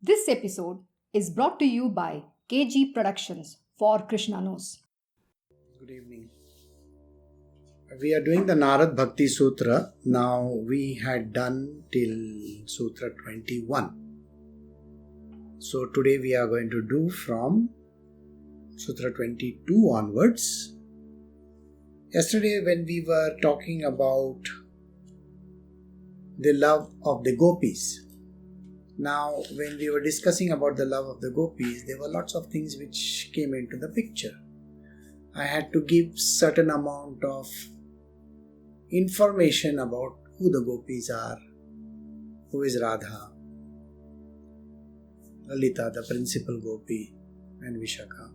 This episode is brought to you by KG Productions for KrsnaKnows. Good evening. We are doing the Narada Bhakti Sutra. Now we had done till Sutra 21. So today we are going to do from Sutra 22 onwards. Yesterday when we were talking about the love of the gopis. Now when we were discussing about the love of the gopis, there were lots of things which came into the picture. I had to give certain amount of information about who the gopis are, who is Radha, Lalita, the principal gopi, and Vishakha,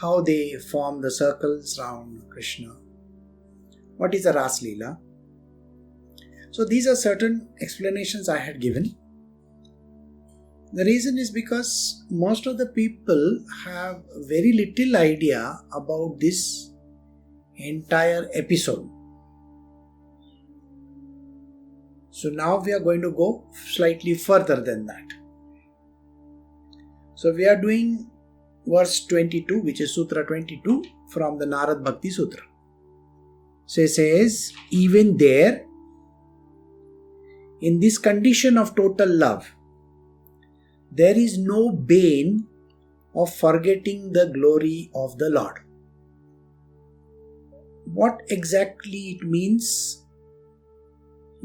how they form the circles round Krishna, what is the Ras Leela. So these are certain explanations I had given. The reason is because most of the people have very little idea about this entire episode. So now we are going to go slightly further than that. So we are doing verse 22, which is Sutra 22 from the Narada Bhakti Sutra. So it says, even there, in this condition of total love, there is no bane of forgetting the glory of the Lord. What exactly it means?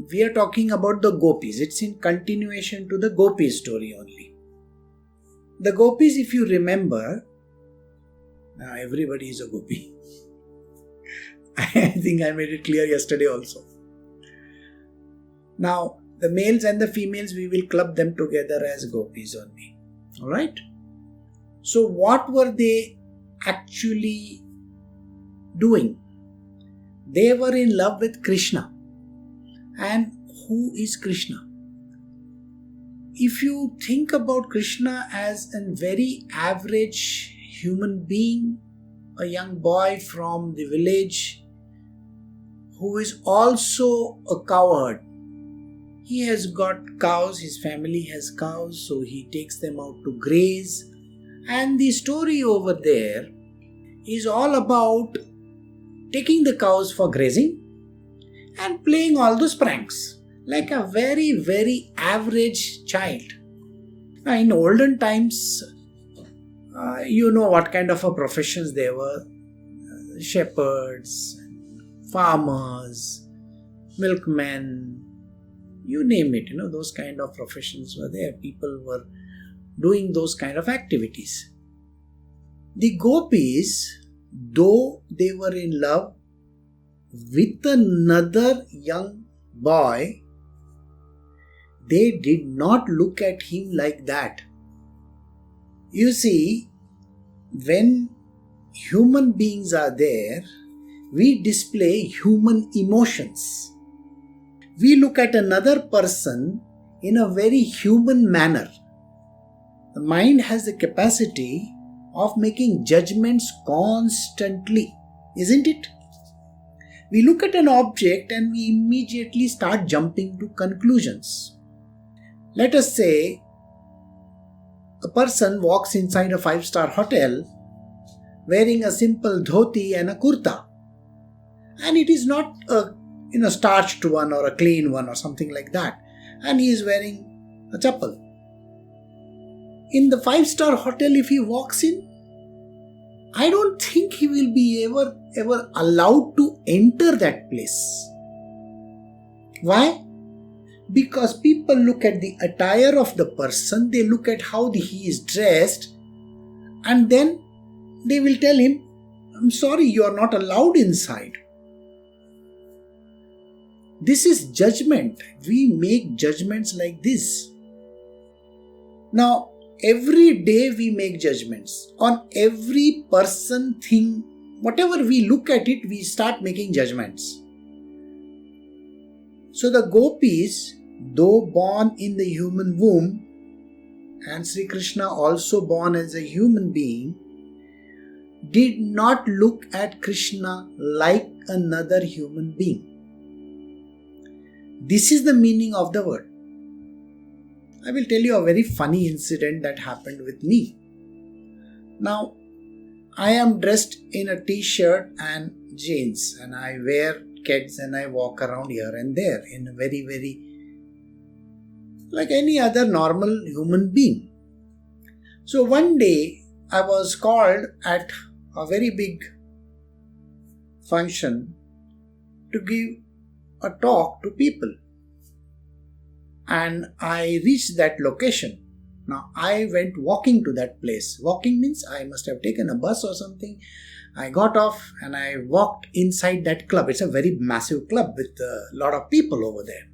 We are talking about the gopis. It's in continuation to the gopi story only. The gopis, if you remember, now everybody is a gopi. I think I made it clear yesterday also. Now, the males and the females, we will club them together as gopis only. Alright? So what were they actually doing? They were in love with Krishna. And who is Krishna? If you think about Krishna as a very average human being, a young boy from the village who is also a cowherd. He has got cows, his family has cows, so he takes them out to graze. And the story over there is all about taking the cows for grazing and playing all those pranks like a very, very average child. Now, in olden times, you know what kind of professions there were. Shepherds, farmers, milkmen, you name it, those kind of professions were there. People were doing those kind of activities. The gopis, though they were in love with another young boy, they did not look at him like that. You see, when human beings are there, we display human emotions. We look at another person in a very human manner. The mind has the capacity of making judgments constantly, isn't it? We look at an object and we immediately start jumping to conclusions. Let us say a person walks inside a 5-star hotel wearing a simple dhoti and a kurta, and it is not a starched one or a clean one or something like that, and he is wearing a chappal. In the 5-star hotel, if he walks in, I don't think he will be ever allowed to enter that place. Why? Because people look at the attire of the person, they look at how he is dressed, and then they will tell him, I'm sorry, you are not allowed inside. This is judgment. We make judgments like this. Now, every day we make judgments. On every person, thing, whatever we look at it, we start making judgments. So the gopis, though born in the human womb, and Sri Krishna also born as a human being, did not look at Krishna like another human being. This is the meaning of the word. I will tell you a very funny incident that happened with me. Now, I am dressed in a t-shirt and jeans, and I wear kids and I walk around here and there in a very, very like any other normal human being. So one day I was called at a very big function to give a talk to people. And I reached that location. Now I went walking to that place. Walking means I must have taken a bus or something. I got off and I walked inside that club. It's a very massive club with a lot of people over there.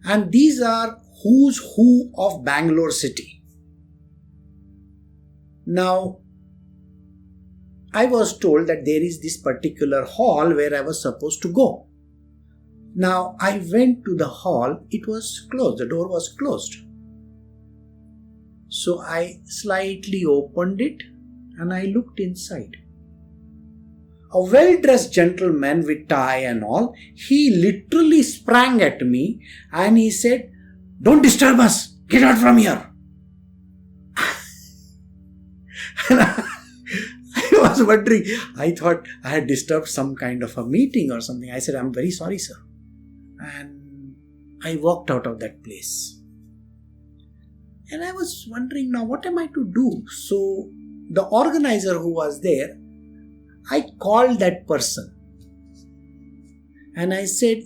And these are who's who of Bangalore city. Now, I was told that there is this particular hall where I was supposed to go. Now, I went to the hall. It was closed. The door was closed. So I slightly opened it and I looked inside. A well-dressed gentleman with tie and all, he literally sprang at me and he said, "Don't disturb us, get out from here." And I was wondering, I thought I had disturbed some kind of a meeting or something. I said, "I'm very sorry, sir." And I walked out of that place. And I was wondering, now what am I to do? So the organizer who was there, I called that person. And I said,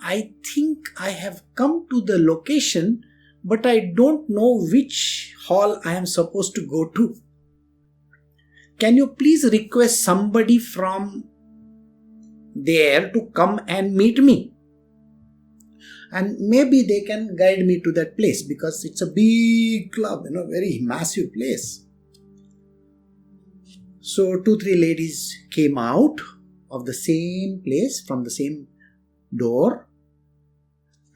I think I have come to the location, but I don't know which hall I am supposed to go to. Can you please request somebody from there to come and meet me? And maybe they can guide me to that place because it's a big club, very massive place. So 2-3 ladies came out of the same place from the same door,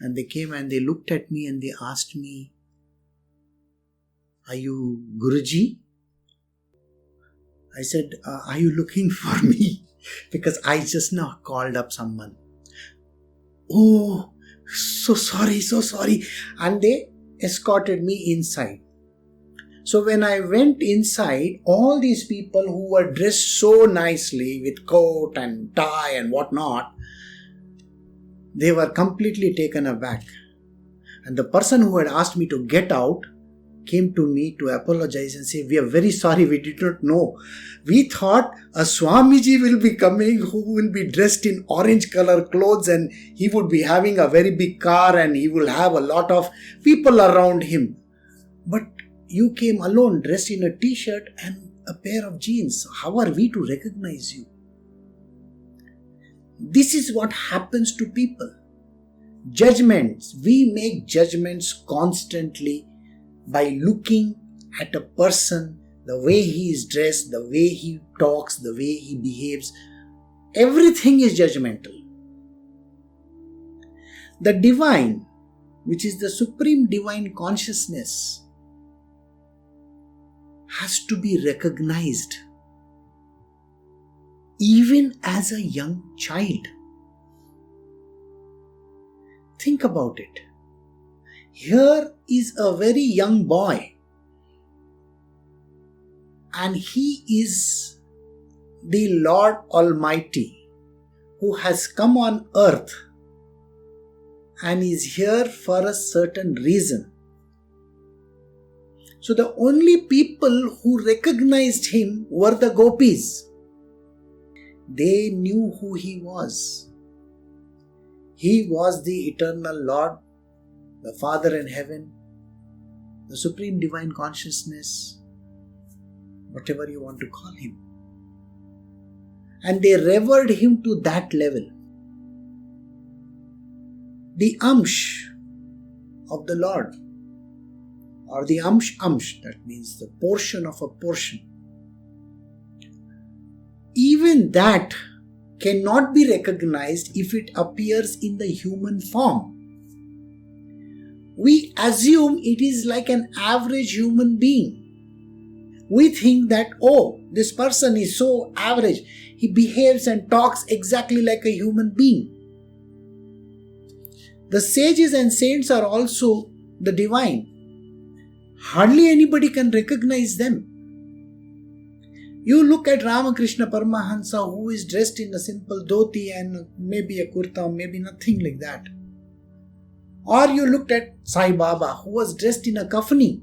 and they came and they looked at me and they asked me, "Are you Guruji?" I said, "Are you looking for me?" Because I just now called up someone. "Oh, so sorry. And they escorted me inside. So when I went inside, all these people who were dressed so nicely with coat and tie and whatnot, they were completely taken aback. And the person who had asked me to get out came to me to apologize and say, "We are very sorry, we did not know. We thought a Swamiji will be coming who will be dressed in orange color clothes and he would be having a very big car and he will have a lot of people around him. But you came alone dressed in a t-shirt and a pair of jeans. How are we to recognize you?" This is what happens to people. Judgments. We make judgments constantly by looking at a person, the way he is dressed, the way he talks, the way he behaves. Everything is judgmental. The divine, which is the supreme divine consciousness, has to be recognized even as a young child. Think about it. Here is a very young boy, and he is the Lord Almighty who has come on earth and is here for a certain reason. So the only people who recognized him were the gopis. They knew who he was. He was the eternal Lord, the Father in heaven, the supreme divine consciousness, whatever you want to call him. And they revered him to that level. The Amsh of the Lord, or the Amsh, that means the portion of a portion. Even that cannot be recognized if it appears in the human form. We assume it is like an average human being. We think that, this person is so average. He behaves and talks exactly like a human being. The sages and saints are also the divine, hardly anybody can recognize them. You look at Ramakrishna Paramahansa, who is dressed in a simple dhoti and maybe a kurta, maybe nothing like that. Or you looked at Sai Baba, who was dressed in a kafani,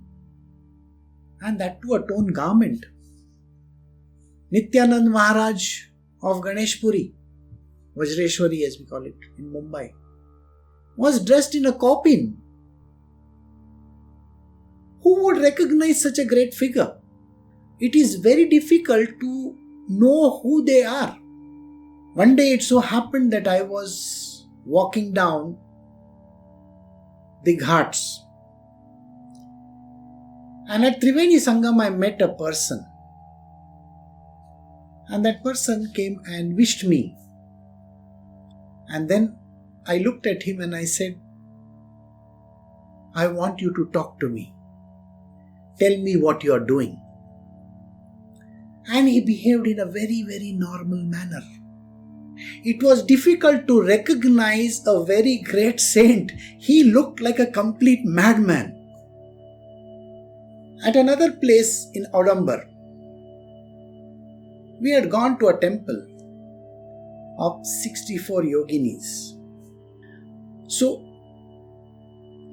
and that too a torn garment. Nityanand Maharaj of Ganeshpuri, Vajreshwari as we call it in Mumbai, was dressed in a kaupin. Who would recognize such a great figure? It is very difficult to know who they are. One day it so happened that I was walking down the ghats, and at Triveni Sangam I met a person, and that person came and wished me, and then I looked at him and I said, I want you to talk to me. Tell me what you are doing. And he behaved in a very, very normal manner. It was difficult to recognize a very great saint. He looked like a complete madman. At another place in Audambar, we had gone to a temple of 64 yoginis. So,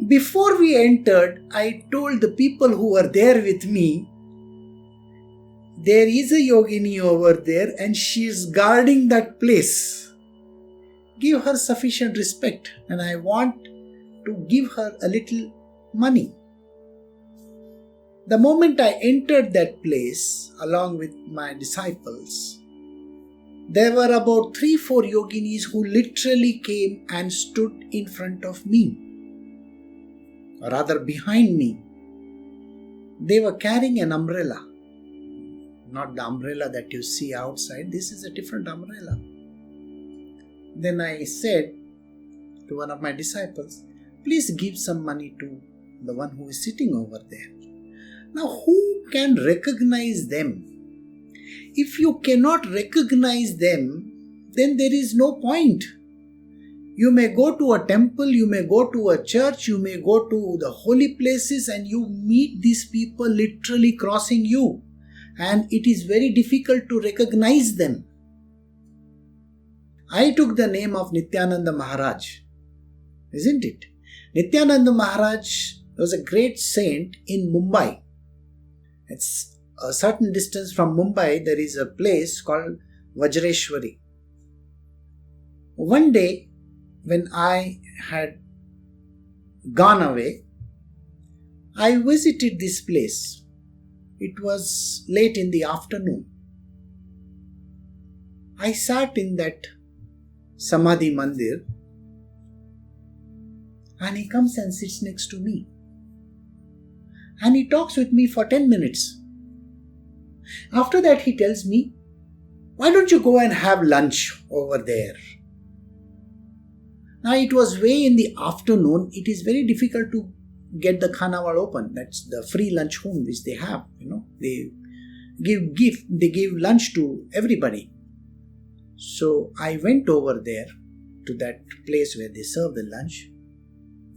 before we entered, I told the people who were there with me, there is a yogini over there and she is guarding that place. Give her sufficient respect, and I want to give her a little money. The moment I entered that place along with my disciples, there were about 3-4 yoginis who literally came and stood in front of me, or rather behind me. They were carrying an umbrella. Not the umbrella that you see outside, this is a different umbrella. Then I said to one of my disciples, please give some money to the one who is sitting over there. Now, who can recognize them? If you cannot recognize them, then there is no point. You may go to a temple, you may go to a church, you may go to the holy places, and you meet these people literally crossing you. And it is very difficult to recognize them. I took the name of Nityananda Maharaj, isn't it? Nityananda Maharaj was a great saint in Mumbai. It's a certain distance from Mumbai, there is a place called Vajreshwari. One day, when I had gone away, I visited this place. It was late in the afternoon. I sat in that Samadhi Mandir, and he comes and sits next to me. And he talks with me for 10 minutes. After that he tells me, why don't you go and have lunch over there? Now it was way in the afternoon. It is very difficult to get the Khanawal open. That's the free lunch home which they have. They give lunch to everybody. So I went over there to that place where they serve the lunch.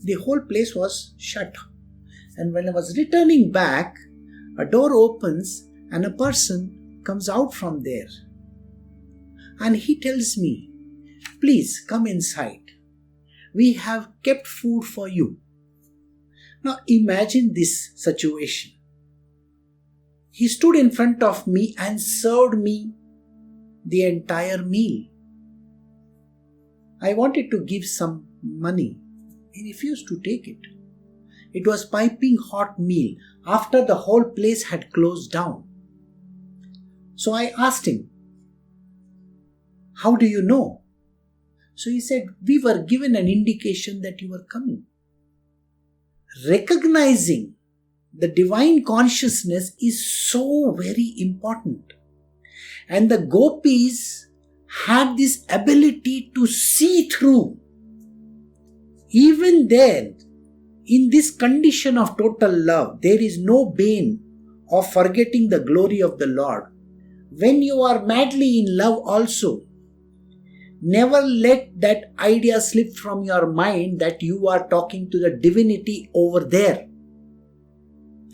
The whole place was shut. And when I was returning back, a door opens and a person comes out from there. And he tells me, please come inside. We have kept food for you. Now imagine this situation. He stood in front of me and served me the entire meal. I wanted to give some money. He refused to take it. It was piping hot meal after the whole place had closed down. So I asked him, how do you know? So he said, we were given an indication that you were coming. Recognizing the divine consciousness is so very important. And the gopis had this ability to see through. Even there, in this condition of total love, there is no bane of forgetting the glory of the Lord. When you are madly in love also, Never let that idea slip from your mind that you are talking to the divinity over there.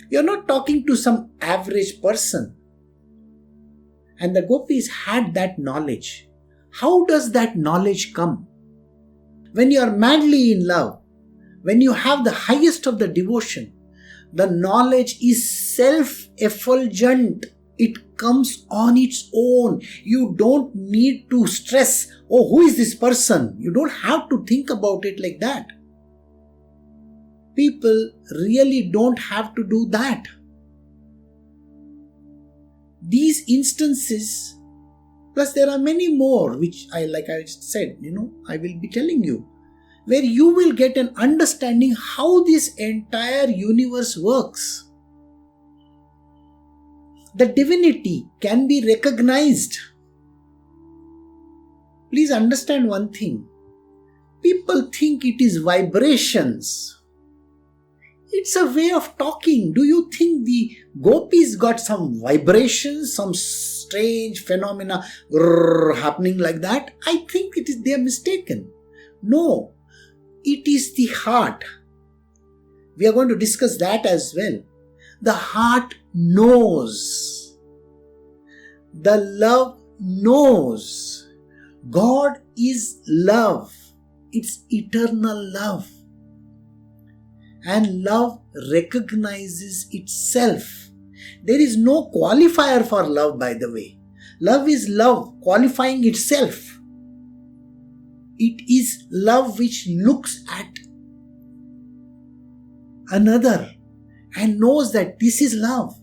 You're not talking to some average person. And the gopis had that knowledge. How does that knowledge come? When you are madly in love, when you have the highest of the devotion, the knowledge is self-effulgent. It comes on its own. You don't need to stress, oh, who is this person? You don't have to think about it like that. People really don't have to do that. These instances, plus there are many more, which I said, I will be telling you, where you will get an understanding how this entire universe works. The divinity can be recognized. Please understand one thing. People think it is vibrations. It's a way of talking. Do you think the gopis got some vibrations, some strange phenomena happening like that? I think they are mistaken. No, it is the heart. We are going to discuss that as well. The heart knows. The love knows. God is love. It's eternal love. And love recognizes itself. There is no qualifier for love, by the way. Love is love, qualifying itself. It is love which looks at another and knows that this is love.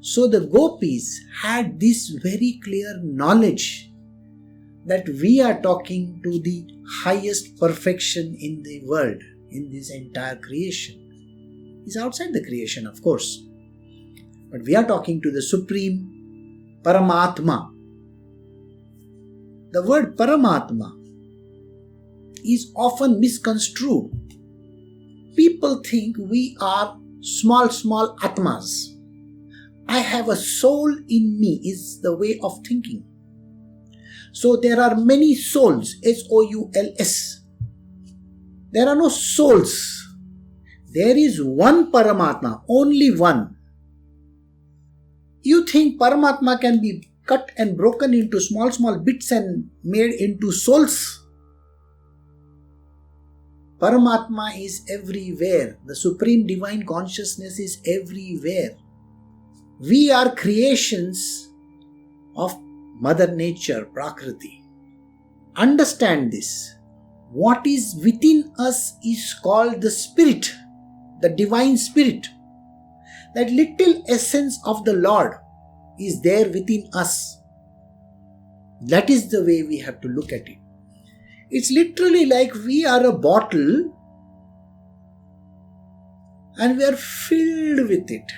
So the gopis had this very clear knowledge that we are talking to the highest perfection in the world, in this entire creation. It's outside the creation, of course. But we are talking to the supreme Paramatma. The word Paramatma is often misconstrued. People think we are small atmas. I have a soul in me is the way of thinking. So there are many souls, S-O-U-L-S. There are no souls. There is one Paramatma, only one. You think Paramatma can be cut and broken into small bits and made into souls? Paramatma is everywhere. The Supreme Divine Consciousness is everywhere. We are creations of Mother Nature, Prakriti. Understand this. What is within us is called the Spirit, the Divine Spirit. That little essence of the Lord is there within us. That is the way we have to look at it. It's literally like we are a bottle and we are filled with it.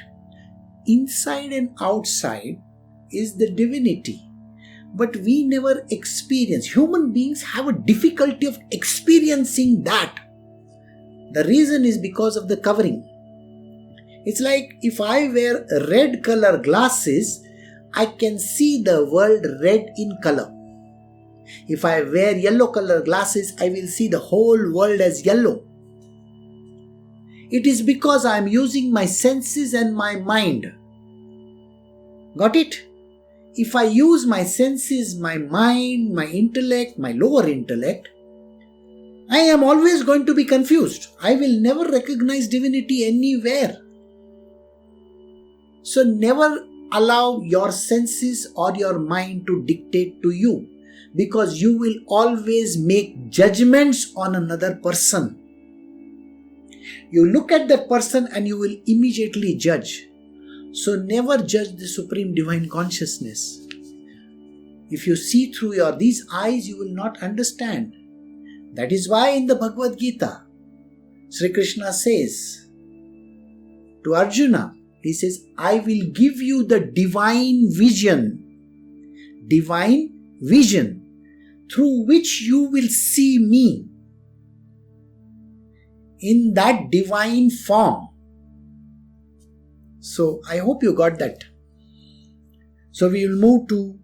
Inside and outside is the divinity. But we never experience. Human beings have a difficulty of experiencing that. The reason is because of the covering. It's like if I wear red color glasses, I can see the world red in color. If I wear yellow color glasses, I will see the whole world as yellow. It is because I am using my senses and my mind. Got it? If I use my senses, my mind, my intellect, my lower intellect, I am always going to be confused. I will never recognize divinity anywhere. So never allow your senses or your mind to dictate to you, because you will always make judgments on another person. You look at that person and you will immediately judge. So never judge the Supreme Divine Consciousness. If you see through these eyes, you will not understand. That is why in the Bhagavad Gita, Sri Krishna says to Arjuna, he says, I will give you the divine vision through which you will see me in that divine form. So I hope you got that. So we will move to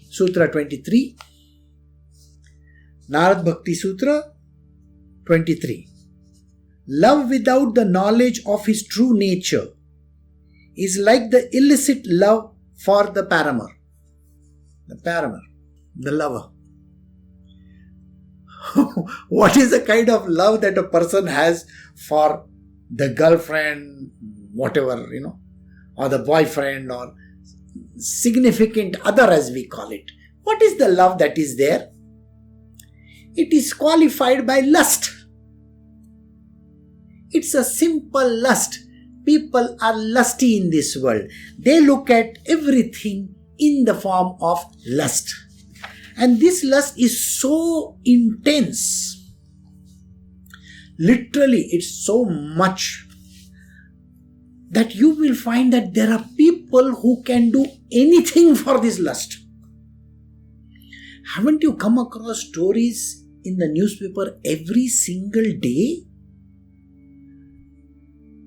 Sutra 23. Narada Bhakti Sutra 23. Love without the knowledge of his true nature is like the illicit love for the paramour. The paramour, the lover. What is the kind of love that a person has for the girlfriend, whatever, or the boyfriend or significant other as we call it? What is the love that is there? It is qualified by lust. It's a simple lust. People are lusty in this world. They look at everything in the form of lust. And this lust is so intense. Literally, it's so much that you will find that there are people who can do anything for this lust. Haven't you come across stories in the newspaper every single day?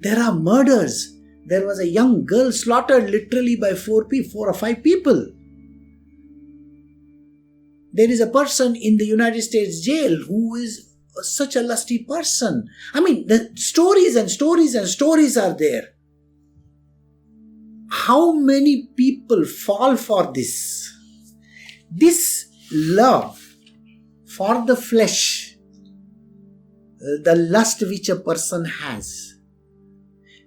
There are murders. There was a young girl slaughtered literally by four or five people. There is a person in the United States jail who is such a lusty person. I mean, the stories and stories and stories are there. How many people fall for this? This love for the flesh, the lust which a person has,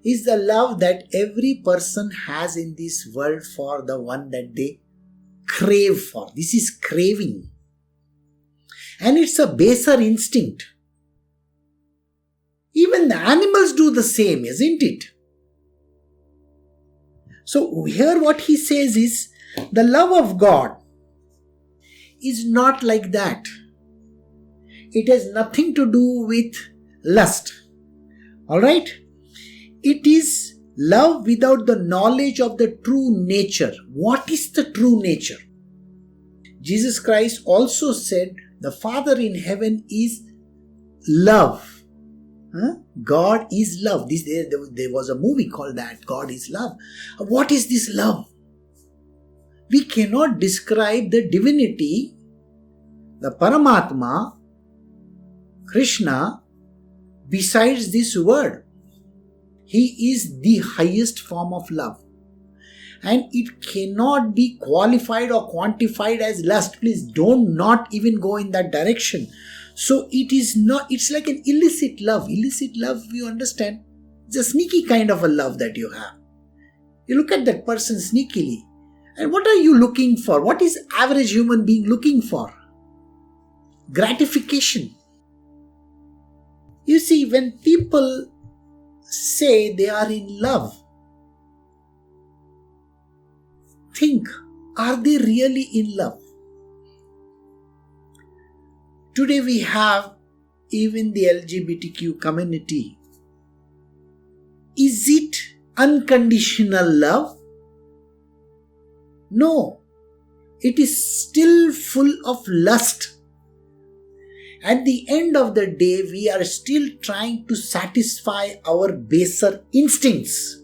is the love that every person has in this world for the one that they crave for. This is craving. And it's a baser instinct. Even the animals do the same, isn't it? So here what he says is, the love of God is not like that. It has nothing to do with lust. Alright? It is love without the knowledge of the true nature. What is the true nature? Jesus Christ also said, the Father in heaven is love. God is love. There was a movie called that, God is love. What is this love? We cannot describe the divinity, the Paramatma, Krishna, besides this word. He is the highest form of love. And it cannot be qualified or quantified as lust. Please not even go in that direction. So it is not, it's like an illicit love. Illicit love, you understand? It's a sneaky kind of a love that you have. You look at that person sneakily. And what are you looking for? What is average human being looking for? Gratification. You see, when people say they are in love, think, are they really in love? Today we have even the LGBTQ community. Is it unconditional love? No. It is still full of lust. At the end of the day, we are still trying to satisfy our baser instincts.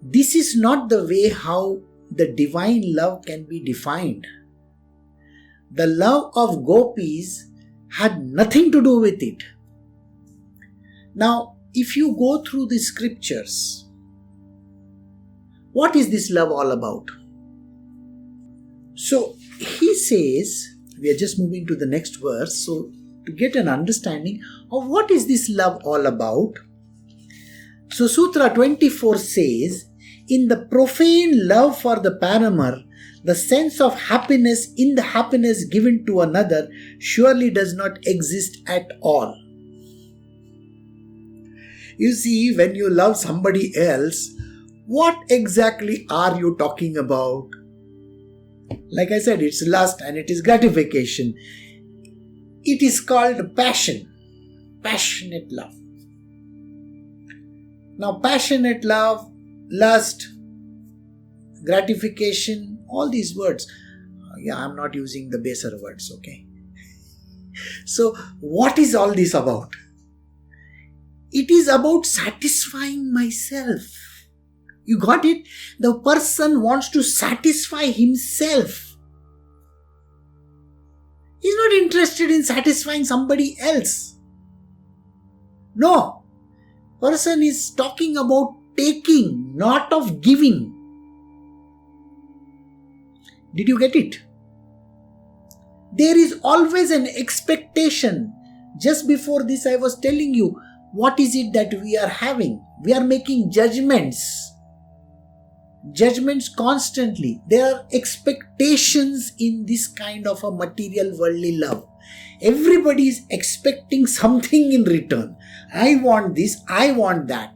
This is not the way how the divine love can be defined. The love of gopis had nothing to do with it. Now, if you go through the scriptures, what is this love all about? So, he says, we are just moving to the next verse, so to get an understanding of what is this love all about. So, Sutra 24 says, in the profane love for the paramour, the sense of happiness in the happiness given to another surely does not exist at all. You see, when you love somebody else, what exactly are you talking about? Like I said, it's lust and it is gratification. It is called passion. Passionate love. Now, passionate love, lust, gratification, all these words. I'm not using the baser words, okay? So, what is all this about? It is about satisfying myself. You got it? The person wants to satisfy himself. He's interested in satisfying somebody else. No. Person is talking about taking, not of giving. Did you get it? There is always an expectation. Just before this, I was telling you, what is it that we are having? We are making judgments. Judgments constantly. There are expectations in this kind of a material worldly love. Everybody is expecting something in return. I want this, I want that.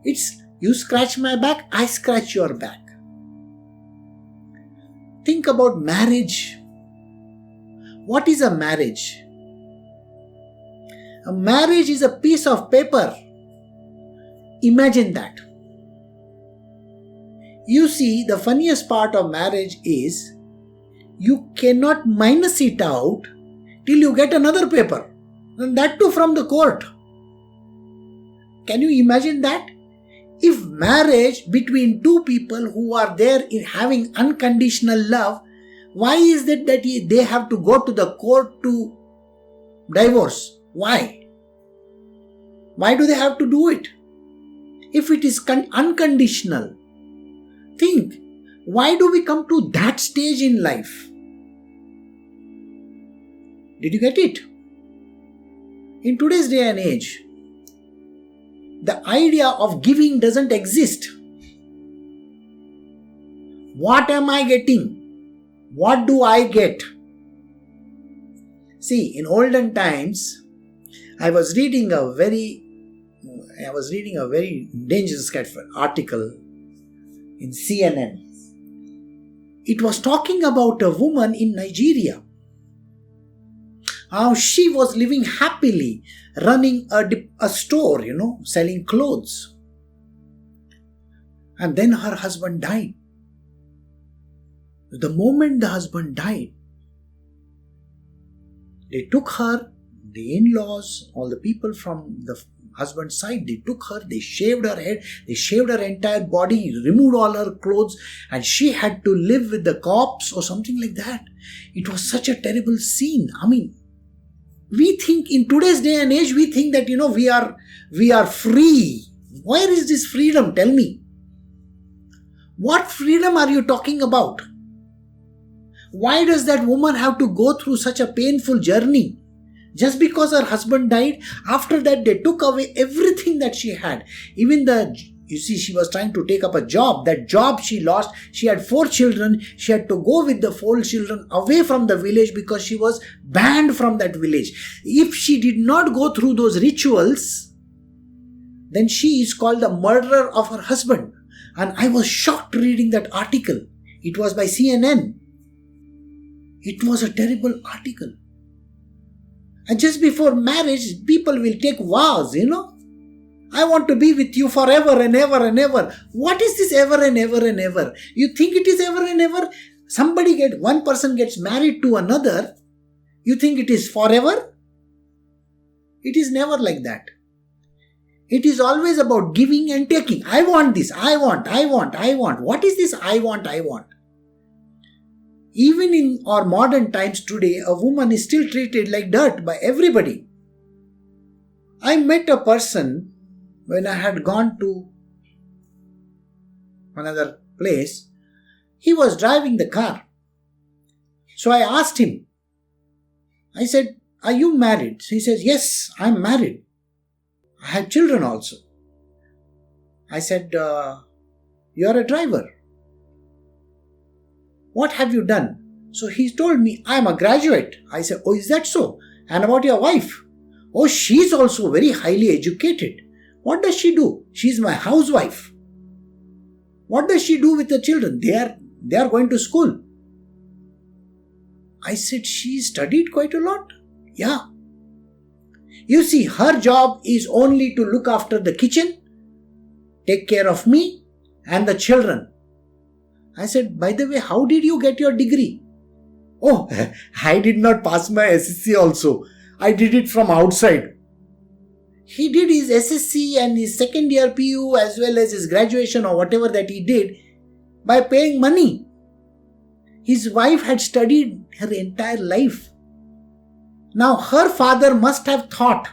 It's you scratch my back, I scratch your back. Think about marriage. What is a marriage? A marriage is a piece of paper. Imagine that. You see, the funniest part of marriage is you cannot minus it out till you get another paper. And that too from the court. Can you imagine that? If marriage between two people who are there in having unconditional love, why is it that they have to go to the court to divorce? Why? Why do they have to do it? If it is unconditional, think, why do we come to that stage in life? Did you get it? In today's day and age, the idea of giving doesn't exist. What am I getting? What do I get? See, in olden times, I was reading a very dangerous article in CNN. It was talking about a woman in Nigeria. How she was living happily, running a store, selling clothes. And then her husband died. The moment the husband died, they took her, the in-laws, all the people from the husband's side, they took her, they shaved her head, they shaved her entire body, removed all her clothes, and she had to live with the corpse or something like that. It was such a terrible scene. I mean, we think in today's day and age, we think that, we are free. Where is this freedom? Tell me. What freedom are you talking about? Why does that woman have to go through such a painful journey? Just because her husband died, after that they took away everything that she had. Even she was trying to take up a job. That job she lost. She had 4 children. She had to go with the 4 children away from the village because she was banned from that village. If she did not go through those rituals, then she is called the murderer of her husband. And I was shocked reading that article. It was by CNN. It was a terrible article. And just before marriage, people will take vows, I want to be with you forever and ever and ever. What is this ever and ever and ever? You think it is ever and ever? One person gets married to another. You think it is forever? It is never like that. It is always about giving and taking. I want this. I want. What is this I want? Even in our modern times today, a woman is still treated like dirt by everybody. I met a person when I had gone to another place. He was driving the car. So I asked him. I said, "Are you married?" So he says, "Yes, I'm married. I have children also." I said, "You're a driver. What have you done?" So he told me, "I'm a graduate." I said, "Oh, is that so? And about your wife?" "Oh, she's also very highly educated." "What does she do?" "She's my housewife." "What does she do with the children?" They are going to school." I said, "She studied quite a lot." "Yeah." "You see, her job is only to look after the kitchen, take care of me and the children." I said, "By the way, how did you get your degree?" "Oh, I did not pass my SSC also. I did it from outside." He did his SSC and his second year PU as well as his graduation or whatever that he did by paying money. His wife had studied her entire life. Now her father must have thought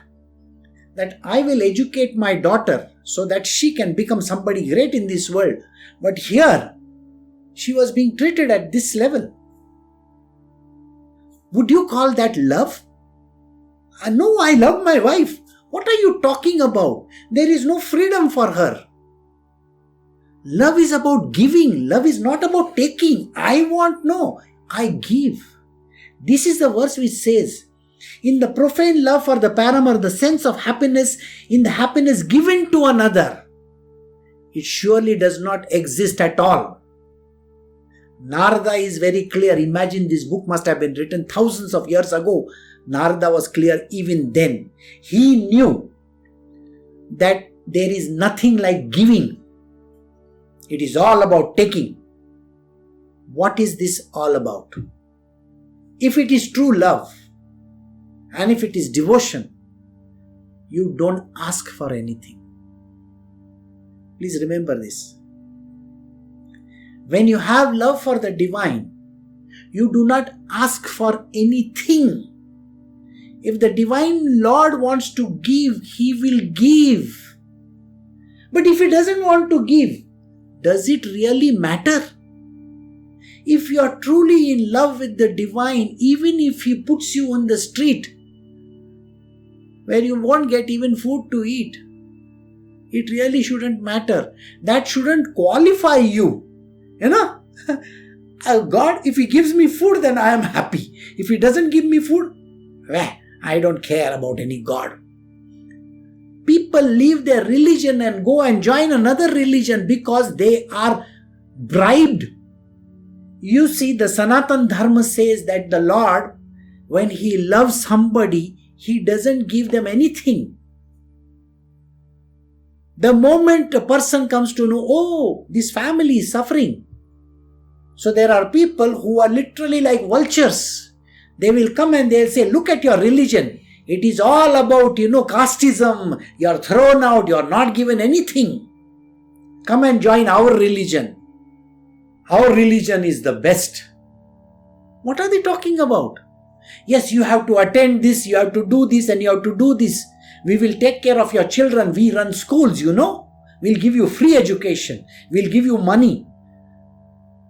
that I will educate my daughter so that she can become somebody great in this world. But here, she was being treated at this level. Would you call that love? No, I love my wife. What are you talking about? There is no freedom for her. Love is about giving. Love is not about taking. I want, no, I give. This is the verse which says, in the profane love for the paramour, the sense of happiness in the happiness given to another, it surely does not exist at all. Narada is very clear. Imagine this book must have been written thousands of years ago. Narada was clear even then. He knew that there is nothing like giving. It is all about taking. What is this all about? If it is true love and if it is devotion, you don't ask for anything. Please remember this. When you have love for the divine, you do not ask for anything. If the divine Lord wants to give, He will give. But if He doesn't want to give, does it really matter? If you are truly in love with the divine, even if He puts you on the street where you won't get even food to eat, it really shouldn't matter. That shouldn't qualify you. You know, God, if He gives me food, then I am happy. If He doesn't give me food, I don't care about any God. People leave their religion and go and join another religion because they are bribed. You see, the Sanatan Dharma says that the Lord, when He loves somebody, He doesn't give them anything. The moment a person comes to know, oh, this family is suffering. So there are people who are literally like vultures. They will come and they'll say, look at your religion. It is all about, casteism. You're thrown out. You're not given anything. Come and join our religion. Our religion is the best. What are they talking about? Yes, you have to attend this, you have to do this, and you have to do this. We will take care of your children. We run schools, We'll give you free education. We'll give you money.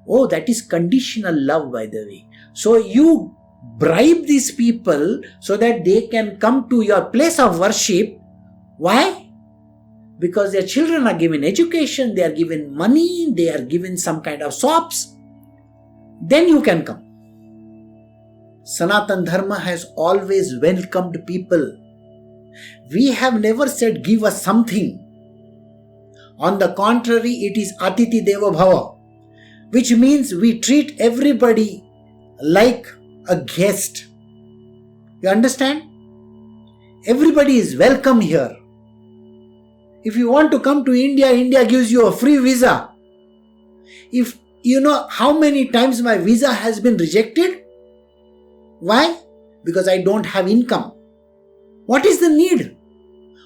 Oh, that is conditional love, by the way. So you bribe these people so that they can come to your place of worship. Why? Because their children are given education, they are given money, they are given some kind of sops. Then you can come. Sanatan Dharma has always welcomed people. We have never said, give us something. On the contrary, it is Atiti Deva Bhava, which means we treat everybody like a guest. You understand? Everybody is welcome here. If you want to come to India, India gives you a free visa. If you know how many times my visa has been rejected? Why? Because I don't have income. What is the need?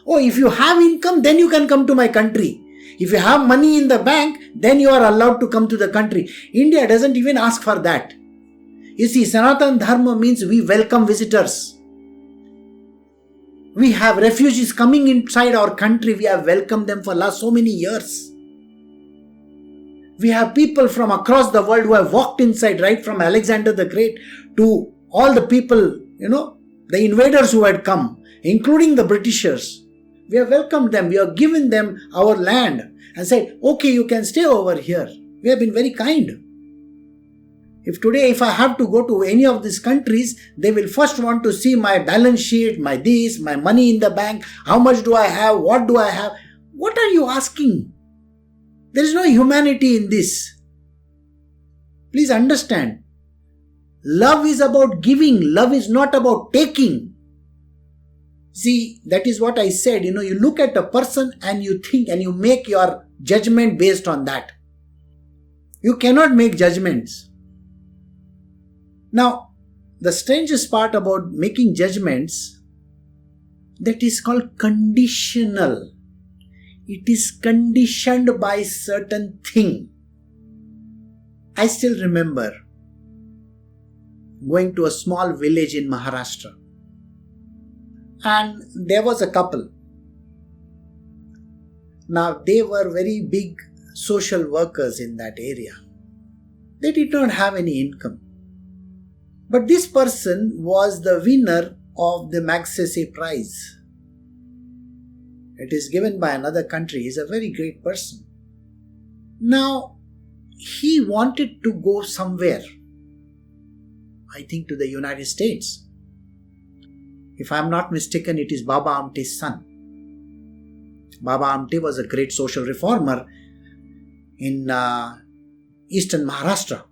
Oh, if you have income, then you can come to my country. If you have money in the bank, then you are allowed to come to the country. India doesn't even ask for that. You see, Sanatan Dharma means we welcome visitors. We have refugees coming inside our country. We have welcomed them for last so many years. We have people from across the world who have walked inside, right from Alexander the Great to all the people, the invaders who had come, including the Britishers. We have welcomed them. We have given them our land and said, okay, you can stay over here. We have been very kind. If I have to go to any of these countries, they will first want to see my balance sheet, my money in the bank, how much do I have, what do I have. What are you asking? There is no humanity in this. Please understand. Love is about giving. Love is not about taking. See, that is what I said. You look at a person and you think and you make your judgment based on that. You cannot make judgments. Now, the strangest part about making judgments, that is called conditional. It is conditioned by certain thing. I still remember going to a small village in Maharashtra. and there was a couple. Now, they were very big social workers in that area. They did not have any income. But this person was the winner of the Magsaysay Prize. It is given by another country. He is a very great person. Now, he wanted to go somewhere. I think to the United States. If I am not mistaken, it is Baba Amte's son. Baba Amte was a great social reformer in eastern Maharashtra.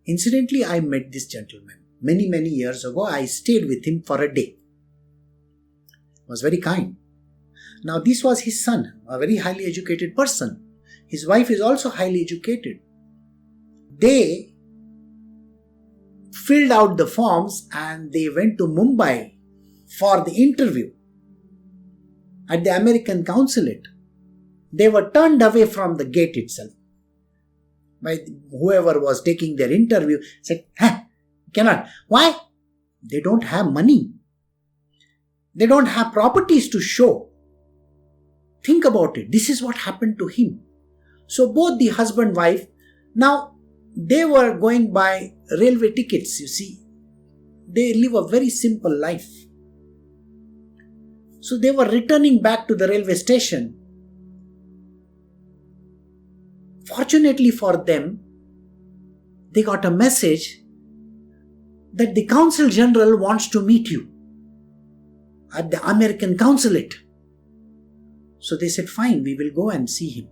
Incidentally, I met this gentleman many years ago. I stayed with him for a day. He was very kind. Now, this was his son, a very highly educated person. His wife is also highly educated. They filled out the forms and they went to Mumbai for the interview at the American consulate. They were turned away from the gate itself by whoever was taking their interview. Said, cannot. Why? They don't have money. They don't have properties to show. Think about it. This is what happened to him. So both the husband and wife, now they were going by railway tickets, you see. They live a very simple life. So they were returning back to the railway station. Fortunately for them, they got a message that the Consul General wants to meet you at the American consulate. So they said, fine, we will go and see him.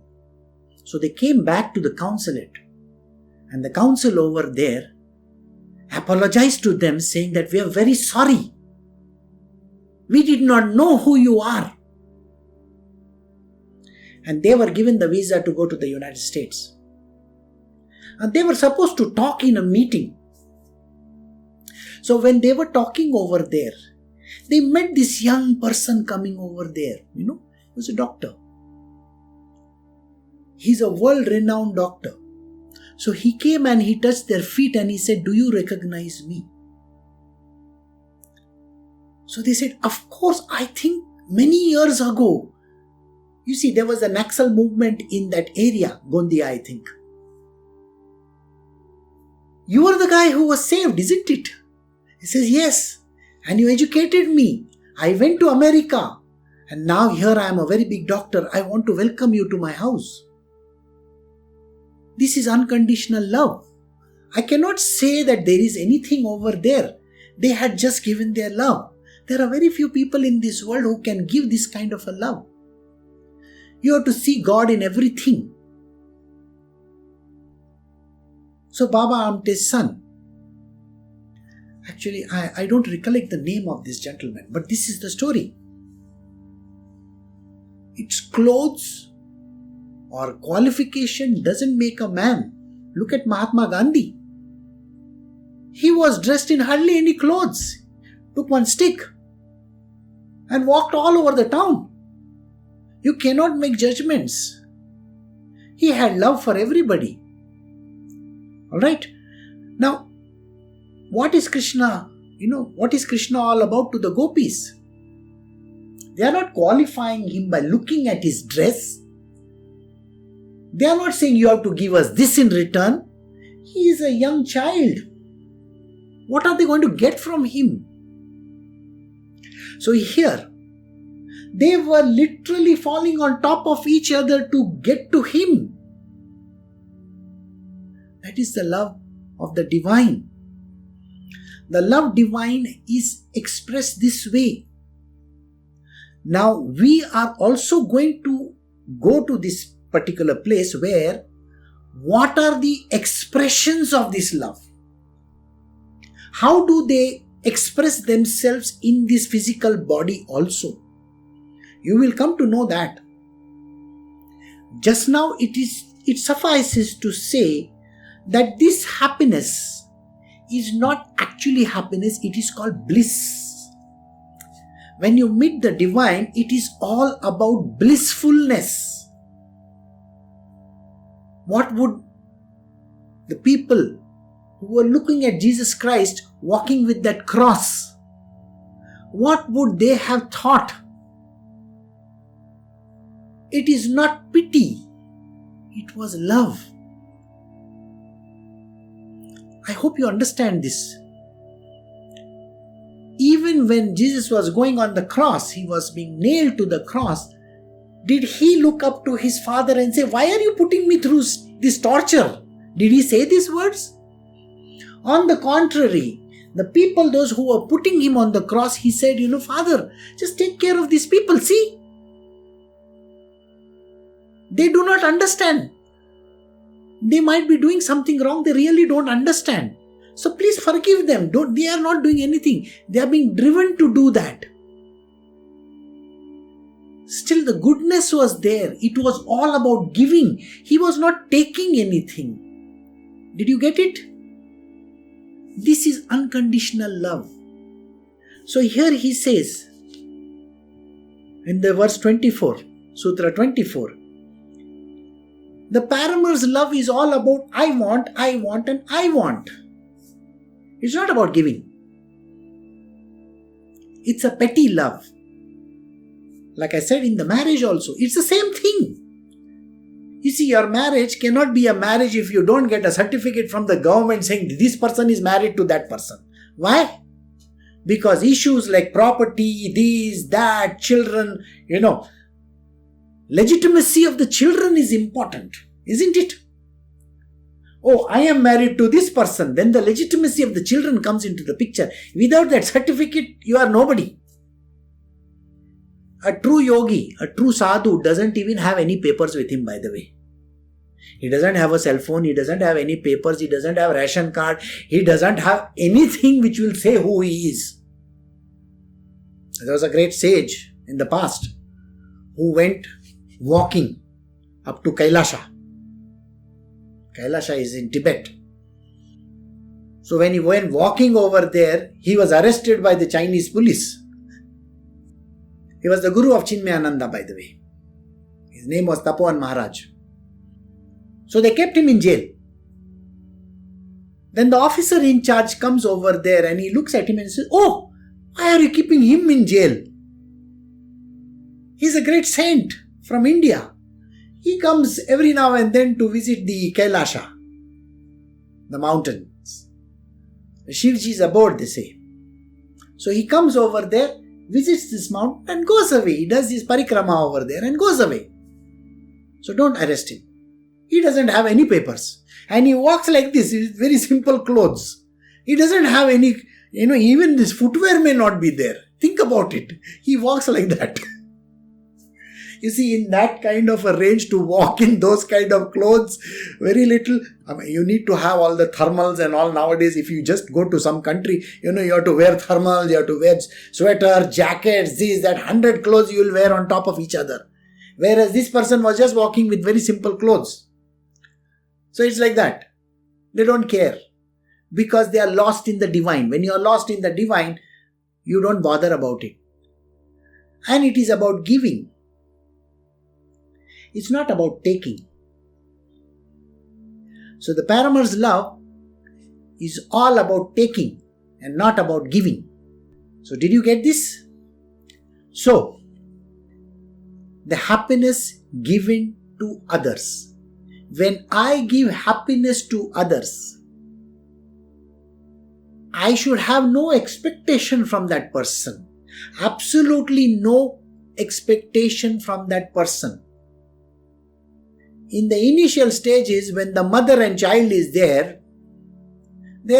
So they came back to the consulate, and the consul over there apologized to them, saying that we are very sorry. We did not know who you are. And they were given the visa to go to the United States. And they were supposed to talk in a meeting. So when they were talking over there, they met this young person coming over there. He was a doctor. He's a world-renowned doctor. So he came and he touched their feet and he said, do you recognize me? So they said, of course, I think many years ago. You see, there was a Naxal movement in that area, Gondia, I think. You are the guy who was saved, isn't it? He says, yes. And you educated me. I went to America. And now here I am a very big doctor. I want to welcome you to my house. This is unconditional love. I cannot say that there is anything over there. They had just given their love. There are very few people in this world who can give this kind of a love. You have to see God in everything. So Baba Amte's son, actually I don't recollect the name of this gentleman, but this is the story. Its clothes or qualification doesn't make a man. Look at Mahatma Gandhi. He was dressed in hardly any clothes, took one stick and walked all over the town. You cannot make judgments. He had love for everybody. Alright? Now, what is Krishna? What is Krishna all about to the gopis? They are not qualifying him by looking at his dress. They are not saying you have to give us this in return. He is a young child. What are they going to get from him? So here, they were literally falling on top of each other to get to him. That is the love of the divine. The love divine is expressed this way. Now we are also going to go to this particular place where what are the expressions of this love? How do they express themselves in this physical body also? You will come to know that. Just now it suffices to say that this happiness is not actually happiness, it is called bliss. When you meet the divine, it is all about blissfulness. What would the people who were looking at Jesus Christ walking with that cross, what would they have thought? It is not pity, it was love. I hope you understand this. Even when Jesus was going on the cross, he was being nailed to the cross, did he look up to his Father and say, "Why are you putting me through this torture?" Did he say these words? On the contrary, the people, those who were putting him on the cross, he said, "Father, just take care of these people. See, they do not understand. They might be doing something wrong. They really don't understand. So please forgive them. They are not doing anything. They are being driven to do that." Still, the goodness was there. It was all about giving. He was not taking anything. Did you get it? This is unconditional love. So here he says, in the verse 24, Sutra 24, the paramour's love is all about I want, and I want. It's not about giving. It's a petty love. Like I said, in the marriage also, it's the same thing. You see, your marriage cannot be a marriage if you don't get a certificate from the government saying this person is married to that person. Why? Because issues like property, this, that, children, legitimacy of the children is important, isn't it? Oh, I am married to this person. Then the legitimacy of the children comes into the picture. Without that certificate, you are nobody. A true yogi, a true sadhu doesn't even have any papers with him, by the way. He doesn't have a cell phone, he doesn't have any papers, he doesn't have a ration card, he doesn't have anything which will say who he is. There was a great sage in the past who went walking up to Kailasha. Kailasha is in Tibet. So when he went walking over there, he was arrested by the Chinese police. He was the guru of Chinmayananda, by the way. His name was Tapovan Maharaj. So they kept him in jail. Then the officer in charge comes over there and he looks at him and says, "Oh, why are you keeping him in jail? He's a great saint from India. He comes every now and then to visit the Kailasha, the mountains. Shivji is aboard, they say. So he comes over there, visits this mountain and goes away. He does his parikrama over there and goes away. So don't arrest him. He doesn't have any papers. And he walks like this, with very simple clothes. He doesn't have any, even this footwear may not be there. Think about it. He walks like that. You see, in that kind of a range to walk in those kind of clothes, very little. You need to have all the thermals and all nowadays. If you just go to some country, you have to wear thermals, you have to wear sweater, jackets, this, that, 100 clothes you will wear on top of each other. Whereas this person was just walking with very simple clothes. So it's like that. They don't care. Because they are lost in the divine. When you are lost in the divine, you don't bother about it. And it is about giving. It's not about taking. So the paramour's love is all about taking and not about giving. So did you get this? So, the happiness given to others. When I give happiness to others, I should have no expectation from that person. Absolutely no expectation from that person. In the initial stages, when the mother and child is there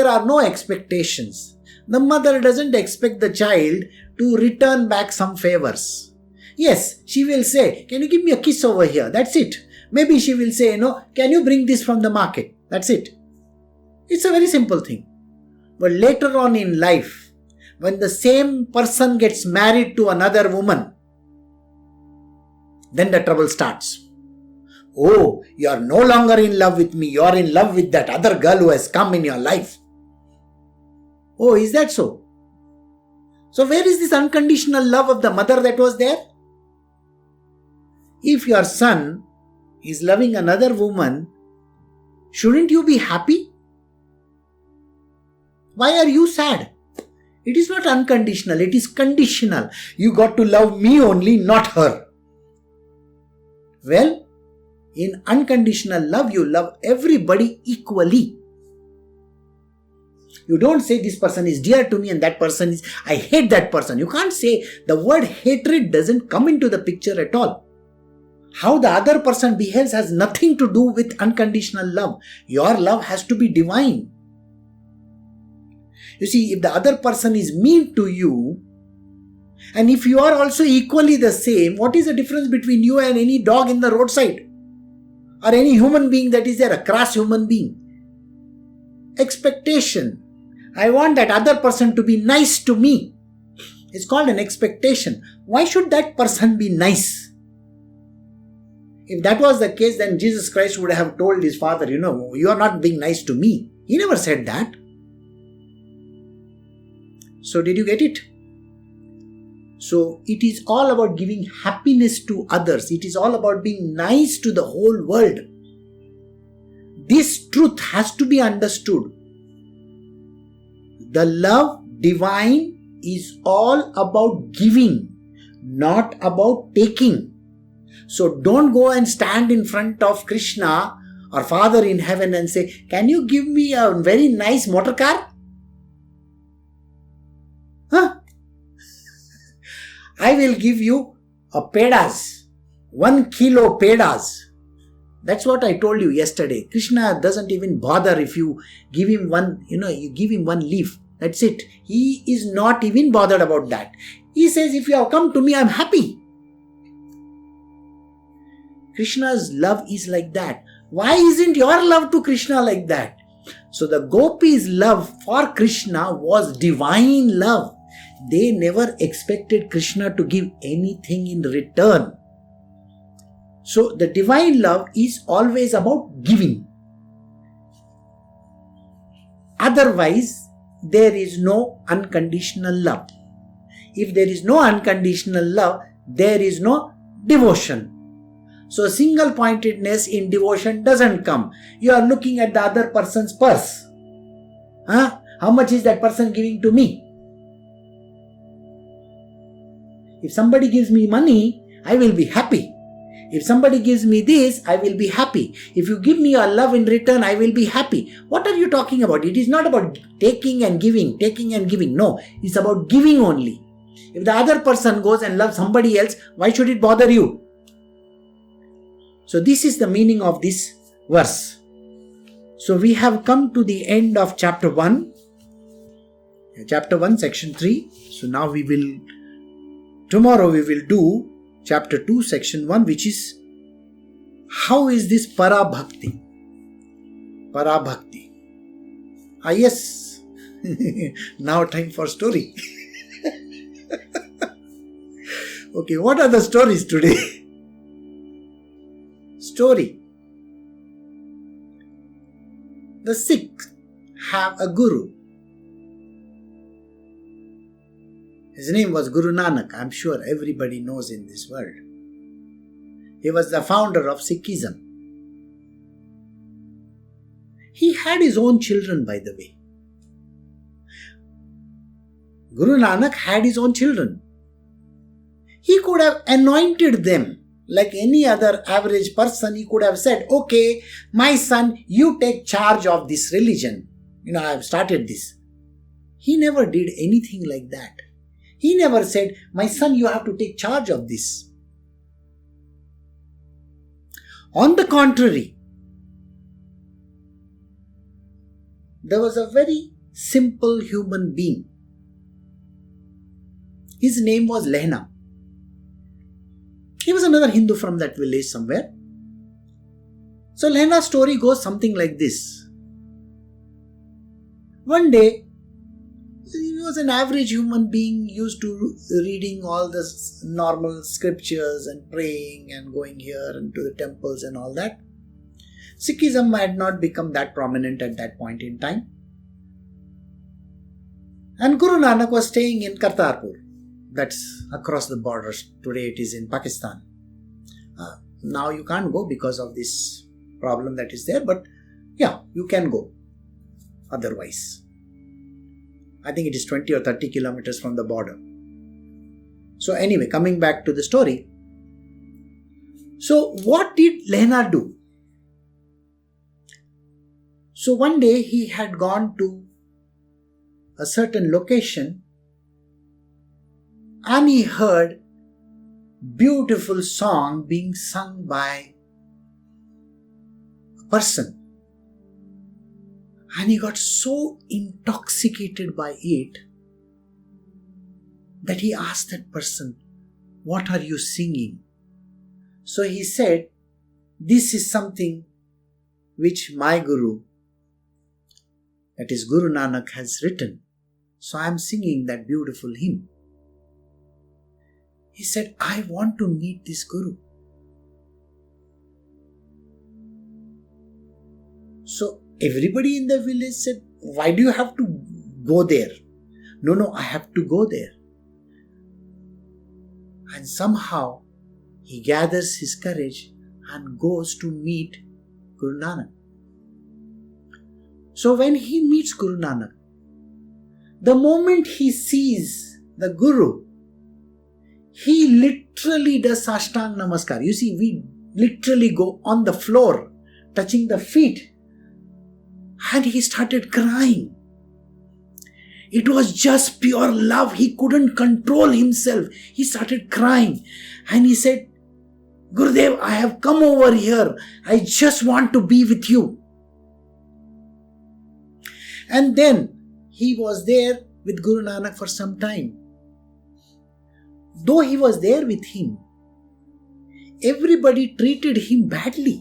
are no expectations. The mother doesn't expect the child to return back some favors. Yes, she will say, "Can you give me a kiss over here?" That's it. Maybe she will say, "Can you bring this from the market?" That's it. It's a very simple thing. But later on in life, when the same person gets married to another woman, then the trouble starts. Oh, you are no longer in love with me. You are in love with that other girl who has come in your life. Oh, is that so? So where is this unconditional love of the mother that was there? If your son is loving another woman, shouldn't you be happy? Why are you sad? It is not unconditional, it is conditional. You got to love me only, not her. Well, in unconditional love, you love everybody equally. You don't say this person is dear to me and that person is, I hate that person. You can't say, the word hatred doesn't come into the picture at all. How the other person behaves has nothing to do with unconditional love. Your love has to be divine. You see, if the other person is mean to you, and if you are also equally the same, what is the difference between you and any dog in the roadside? Or any human being that is there, a crass human being? Expectation. I want that other person to be nice to me. It's called an expectation. Why should that person be nice? If that was the case, then Jesus Christ would have told his father, you are not being nice to me. He never said that. So did you get it? So it is all about giving happiness to others. It is all about being nice to the whole world. This truth has to be understood. The love divine is all about giving, not about taking. So don't go and stand in front of Krishna or Father in heaven and say, can you give me a very nice motor car? Huh? I will give you a pedas, 1 kilo pedas. That's what I told you yesterday. Krishna doesn't even bother if you give him one, you give him 1 leaf. That's it. He is not even bothered about that. He says, if you have come to me, I am happy. Krishna's love is like that. Why isn't your love to Krishna like that? So the gopis' love for Krishna was divine love. They never expected Krishna to give anything in return. So the divine love is always about giving. Otherwise, there is no unconditional love. If there is no unconditional love, there is no devotion. So single pointedness in devotion doesn't come. You are looking at the other person's purse. How much is that person giving to me? If somebody gives me money, I will be happy. If somebody gives me this, I will be happy. If you give me your love in return, I will be happy. What are you talking about? It is not about taking and giving. No, it's about giving only. If the other person goes and loves somebody else, why should it bother you? So this is the meaning of this verse. So we have come to the end of chapter 1. Chapter 1, section 3. So now tomorrow we will do chapter 2, section 1, which is, how is this para-bhakti? Para-bhakti. Yes. Now time for story. Okay, what are the stories today? Story. The Sikhs have a guru. His name was Guru Nanak. I'm sure everybody knows in this world. He was the founder of Sikhism. He had his own children, by the way. Guru Nanak had his own children. He could have anointed them like any other average person. He could have said, okay, my son, you take charge of this religion. I have started this. He never did anything like that. He never said, my son, you have to take charge of this. On the contrary, there was a very simple human being. His name was Lehna. He was another Hindu from that village somewhere. So Lehna's story goes something like this. One day, he was an average human being used to reading all the normal scriptures and praying and going here and to the temples and all that. Sikhism had not become that prominent at that point in time. And Guru Nanak was staying in Kartarpur. That's across the borders. Today it is in Pakistan. Now you can't go because of this problem that is there. But yeah, you can go otherwise. I think it is 20 or 30 kilometers from the border. So anyway, coming back to the story. So what did Lehna do? So one day he had gone to a certain location and he heard beautiful song being sung by a person. And he got so intoxicated by it that he asked that person, "What are you singing?" So he said, "This is something which my Guru, that is Guru Nanak, has written. So I am singing that beautiful hymn." He said, "I want to meet this Guru." So everybody in the village said, "Why do you have to go there?" No, I have to go there. And somehow he gathers his courage and goes to meet Guru Nanak. So when he meets Guru Nanak, the moment he sees the Guru, he literally does Ashtang Namaskar. You see, we literally go on the floor, touching the feet. And he started crying. It was just pure love. He couldn't control himself. He started crying. And he said, "Gurudev, I have come over here. I just want to be with you." And then he was there with Guru Nanak for some time. Though he was there with him, everybody treated him badly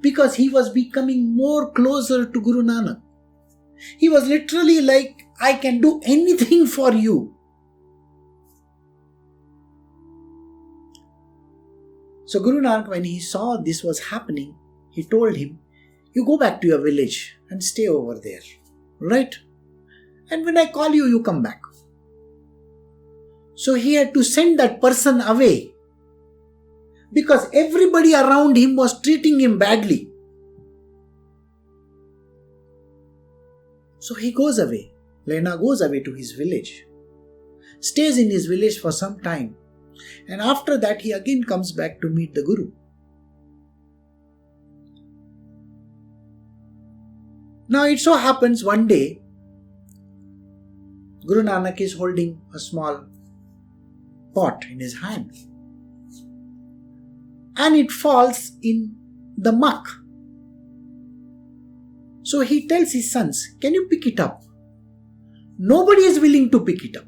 because he was becoming more closer to Guru Nanak. He was literally like, "I can do anything for you." So Guru Nanak, when he saw this was happening, he told him, "You go back to your village and stay over there, right? And when I call you, you come back." So he had to send that person away because everybody around him was treating him badly. So he goes away. Lehna goes away to his village, stays in his village for some time, and after that he again comes back to meet the Guru. Now it so happens one day, Guru Nanak is holding a small pot in his hand, and it falls in the muck. So he tells his sons, "Can you pick it up?" Nobody is willing to pick it up.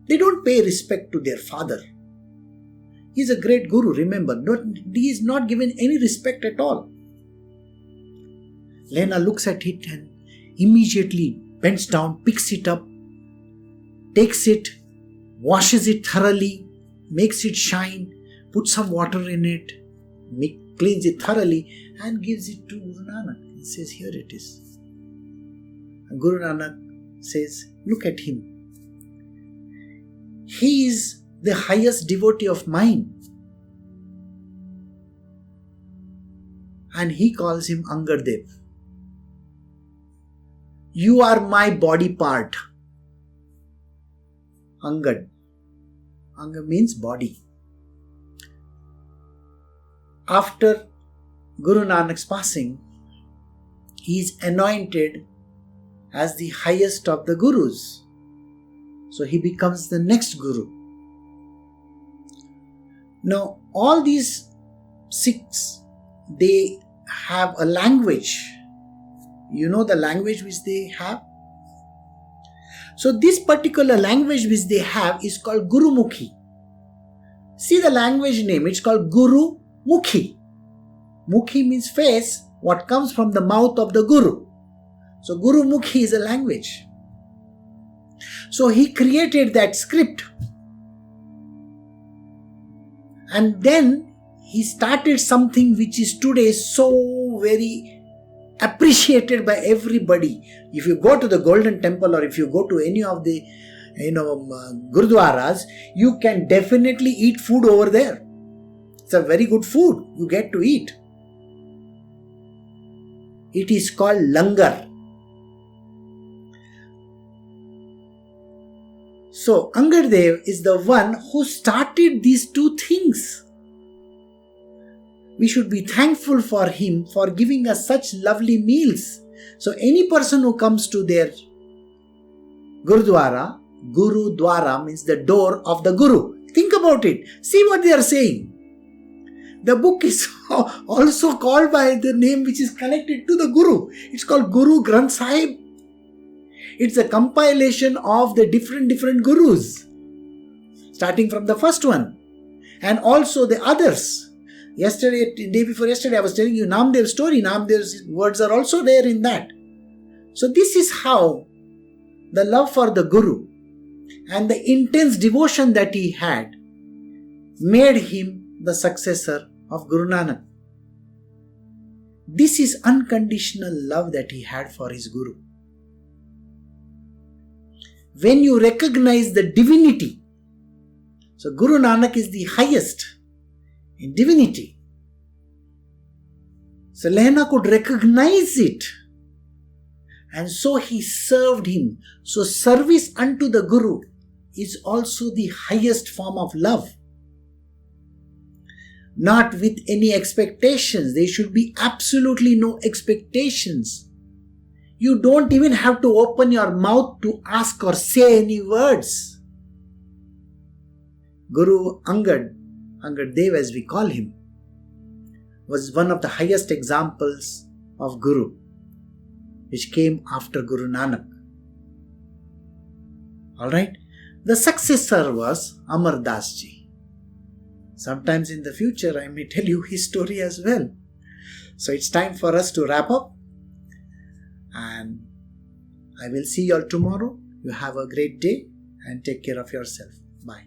They don't pay respect to their father. He is a great Guru, remember. He is not given any respect at all. Lehna looks at it and immediately bends down, picks it up, takes it, washes it thoroughly, makes it shine, puts some water in it, cleans it thoroughly, and gives it to Guru Nanak. He says, "Here it is." And Guru Nanak says, "Look at him. He is the highest devotee of mine." And he calls him Angardev. "You are my body part." Angad. Anga means body. After Guru Nanak's passing, he is anointed as the highest of the Gurus. So he becomes the next Guru. Now, all these Sikhs, they have a language. You know the language which they have? So this particular language which they have is called Gurumukhi. See the language name, it's called Guru Mukhi. Mukhi means face, what comes from the mouth of the Guru. So Guru Mukhi is a language. So he created that script. And then he started something which is today so very appreciated by everybody. If you go to the Golden Temple or if you go to any of the Gurdwaras, you can definitely eat food over there. It's a very good food you get to eat. It is called langar. So Angad Dev is the one who started these two things. We should be thankful for him for giving us such lovely meals. So any person who comes to their Gurudwara, Guru Dwara means the door of the Guru. Think about it. See what they are saying. The book is also called by the name which is connected to the Guru. It's called Guru Granth Sahib. It's a compilation of the different Gurus, starting from the first one and also the others. Day before yesterday, I was telling you Namdev's story. Namdev's words are also there in that. So this is how the love for the Guru and the intense devotion that he had made him the successor of Guru Nanak. This is unconditional love that he had for his Guru. When you recognize the divinity, so Guru Nanak is the highest in divinity. So Lehna could recognize it. And so he served him. So service unto the Guru is also the highest form of love. Not with any expectations. There should be absolutely no expectations. You don't even have to open your mouth to ask or say any words. Guru Angad Dev as we call him, was one of the highest examples of Guru, which came after Guru Nanak. Alright? The successor was Amar Das Ji. Sometimes in the future I may tell you his story as well. So it's time for us to wrap up. And I will see you all tomorrow. You have a great day and take care of yourself. Bye.